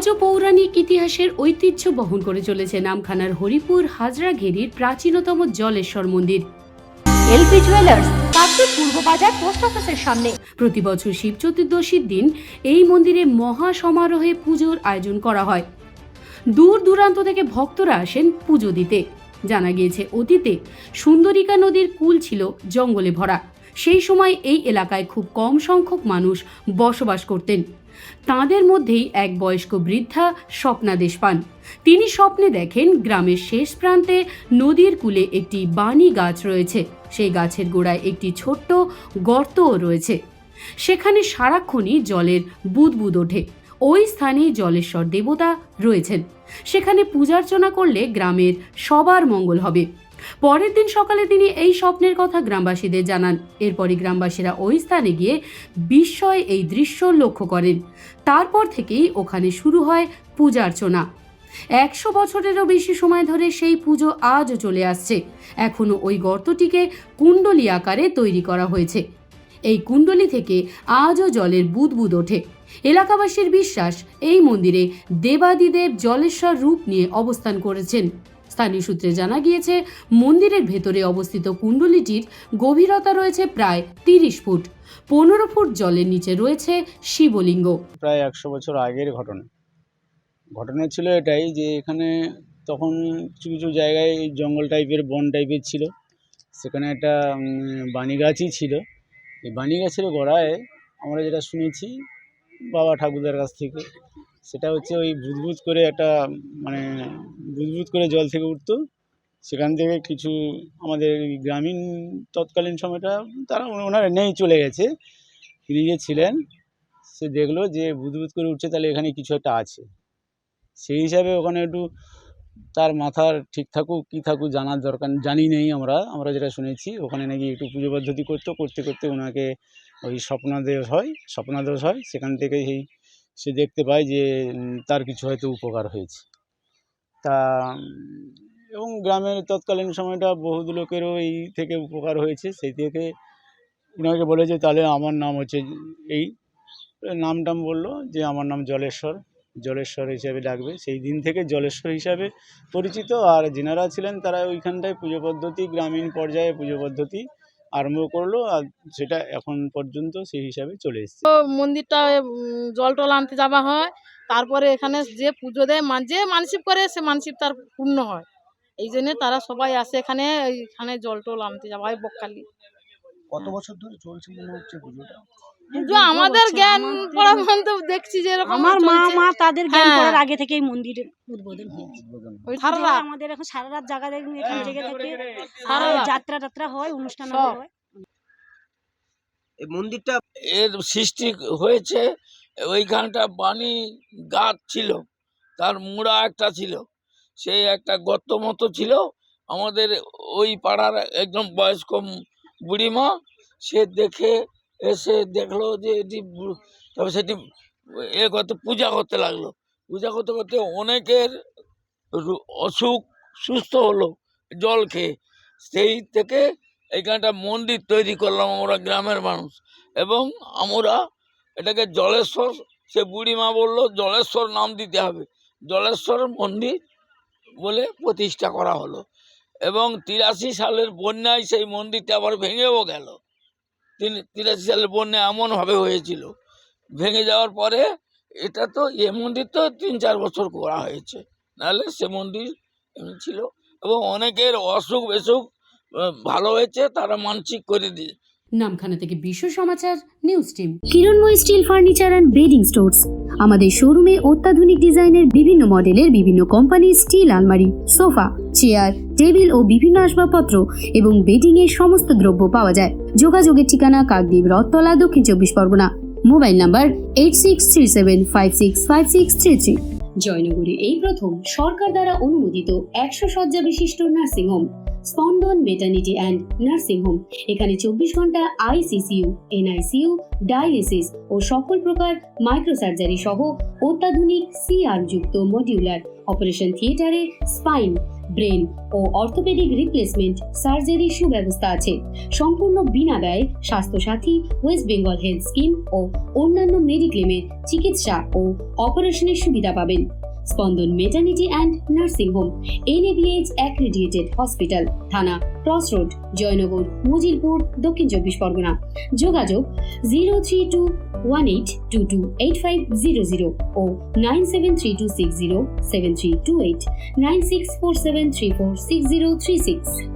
আজও পৌরাণিক ইতিহাসের ঐতিহ্য বহন করে চলেছে নামখানার হরিপুর হাজরাঘেরির প্রাচীনতম জলেশ্বর মন্দির। এলপি জুয়েলার্স, কাকদ্বীপ পূর্ব বাজার পোস্ট অফিসের সামনে। প্রতি বছর শিব চতুর্দশীর দিন এই মন্দিরে মহা সমারোহে পুজোর আয়োজন করা হয়। দূর দূরান্ত থেকে ভক্তরা আসেন পুজো দিতে। জানা গিয়েছে অতীতে সুন্দরিকা নদীর কূল ছিল জঙ্গলে ভরা। সেই সময় এই এলাকায় খুব কম সংখ্যক মানুষ বসবাস করতেন। তাঁদের মধ্যেই এক বয়স্ক বৃদ্ধা স্বপ্নাদেশ পান। তিনি স্বপ্নে দেখেন গ্রামের শেষ প্রান্তে নদীর কূলে একটি বানি গাছ রয়েছে। সেই গাছের গোড়ায় একটি ছোট্ট গর্তও রয়েছে। সেখানে সারাক্ষণই জলের বুদবুদ ওঠে। ওই স্থানেই জলেশ্বর দেবতা রয়েছেন। সেখানে পূজার্চনা করলে গ্রামের সবার মঙ্গল হবে। পরের দিন সকালে তিনি এই স্বপ্নের কথা গ্রামবাসীদের জানান। এরপরই গ্রামবাসীরা ওই স্থানে গিয়ে বিস্ময়ে এই দৃশ্য লক্ষ্য করেন। তারপর থেকেই ওখানে শুরু হয় পূজার্চনা। 100 বছরেরও বেশি সময় ধরে সেই পুজো আজও চলে আসছে। এখনো ওই গর্তটিকে কুণ্ডলী আকারে তৈরি করা হয়েছে। এই কুণ্ডলী থেকে আজও জলের বুদবুদ ওঠে। এলাকাবাসীর বিশ্বাস, এই মন্দিরে দেবাদিদেব জলেশ্বর রূপ নিয়ে অবস্থান করেছেন। স্থানীয় সূত্রে জানা গিয়েছে, মন্দিরের ভেতরে অবস্থিত কুণ্ডলীটির গভীরতা রয়েছে প্রায় 30 ফুট। 15 ফুট জলের নিচে রয়েছে শিবলিঙ্গ। প্রায় 100 বছর আগের ঘটনা ছিল এটাই যে এখানে তখন কিছু কিছু জায়গায় জঙ্গল টাইপের, বন টাইপের ছিল। সেখানে একটা বানি গাছই ছিল। এই বানি গাছের গোড়ায় আমরা যেটা শুনেছি বাবা ঠাকুরদার কাছ থেকে, সেটা হচ্ছে ওই বুদবুদ করে একটা বুদবুদ করে জল থেকে উঠতো। সেখান থেকে কিছু আমাদের গ্রামীণ তৎকালীন সময়টা ওনারা নেই, চলে গেছে। তিনি যে ছিলেন, সে দেখলো যে বুদবুদ করে উঠছে, তাহলে এখানে কিছু একটা আছে। সেই হিসাবে ওখানে একটু তার মাথার ঠিক থাকুক কি থাকুক জানার দরকার, জানি নেই। আমরা যেটা শুনেছি, ওখানে নাকি একটু পুজো পদ্ধতি করতে করতে ওনাকে ওই স্বপ্নাদেশ হয়। সেখান থেকে সে দেখতে পায় যে তার কিছু হয়তো উপকার হয়েছে। তা এবং গ্রামের তৎকালীন সময়টা বহুত লোকেরও এই থেকে উপকার হয়েছে। সেই থেকে ওনাকে বলেছে তাহলে আমার নাম হচ্ছে এই নাম বললো যে আমার নাম জলেশ্বর হিসাবে ডাকবে। সেই দিন থেকে জলেশ্বর হিসাবে পরিচিত। আর যিনারা ছিলেন তারা ওইখানটায় পুজো পদ্ধতি, গ্রামীণ পর্যায়ে পুজো পদ্ধতি আরম্ভ করলো, আর সেটা এখন পর্যন্ত সেই হিসাবে চলে এসেছে। মন্দিরটা জল টল আনতে যাওয়া হয়। তারপরে এখানে যে পুজো দেয়, যে মানসিক করে সে মানসিক তার পূর্ণ হয়। এই জন্য তারা সবাই আসে এখানে জল টল আনতে যাওয়া হয় বকখালি। কত বছর ধরে চলছে মনে হচ্ছে পুজোটা? পুজো আমাদের জ্ঞান পড়া মন্ত দেখছি যে এরকম আমার মা তাদের জ্ঞান করার আগে থেকেই মন্দিরের উদ্বোধন হয়েছে। আমাদের এখন সারা রাত জায়গা দেখুন, এখানে জেগে থাকে, যাত্রা হয়, অনুষ্ঠান হয়। এই মন্দিরটা এর সৃষ্টি হয়েছে, ওইখানটা বানি গাছ ছিল, তার মুড়া একটা ছিল, সেই একটা গর্ত মতো ছিল। আমাদের ওই পাড়ার একদম বয়স্ক বুড়িমা, সে এসে দেখলো যে এটি, তবে সেটি পূজা করতে লাগলো। পূজা করতে করতে অনেকের অসুখ সুস্থ হলো জল খেয়ে। সেই থেকে এইখানটা মন্দির তৈরি করলাম আমরা গ্রামের মানুষ, এবং আমরা এটাকে জলেশ্বর, সে বুড়িমা বললো জলেশ্বর নাম দিতে হবে, জলেশ্বর মন্দির বলে প্রতিষ্ঠা করা হলো। এবং 83 সালের বন্যায় সেই মন্দিরটা আবার ভেঙেও গেল। 83 সালের বন্যায় এমনভাবে হয়েছিল, ভেঙে যাওয়ার পরে এটা তো মন্দির তো 3-4 বছর করা হয়েছে, নাহলে সে মন্দির এমনি ছিল। এবং অনেকের অসুখ বেসুখ ভালো হয়েছে, তারা মানসিক করে দিয়ে। নামখানা থেকে Bishwa Samachar news team. Kiranmoy steel furniture and bedding stores. আমাদের শোরুমে অত্যাধুনিক ডিজাইনের বিভিন্ন মডেলের বিভিন্ন কোম্পানির স্টিল আলমারি, সোফা, চেয়ার, টেবিল ও বিভিন্ন আসবাবপত্র এবং বেডিং এর সমস্ত দ্রব্য পাওয়া যায়। যোগাযোগের ঠিকানা কাকদ্বীপ, রথতলা, দক্ষিণ 24 পরগনা। Mobile number 8637565633। জয়নগরে এই প্রথম সরকার দ্বারা অনুমোদিত 100 শয্যা বিশিষ্ট নার্সিং হোম স্পন্দন মেটার্নিটি অ্যান্ড নার্সিং হোম। এখানে 24 ঘন্টা ICCU, NICU, ডায়ালিসিস ও সকল প্রকার মাইক্রোসার্জারি সহ অত্যাধুনিক CR যুক্ত মডিউলার অপারেশন থিয়েটারে স্পাইন, ব্রেন ও অর্থোপেডিক রিপ্লেসমেন্ট সার্জারির সুব্যবস্থা আছে। সম্পূর্ণ বিনা ব্যয় Swasthya Sathi, West Bengal health scheme ও অন্যান্য মেডিক্লেমের চিকিৎসা ও অপারেশনের সুবিধা পাবেন। Spandan maternity and nursing home, NABH accredited hospital, Thana Cross Road, Joynagar, Majilpur, Dakshin 24 Pargana. যোগাযোগ 03218228500 ও 9732607328, 9647346036।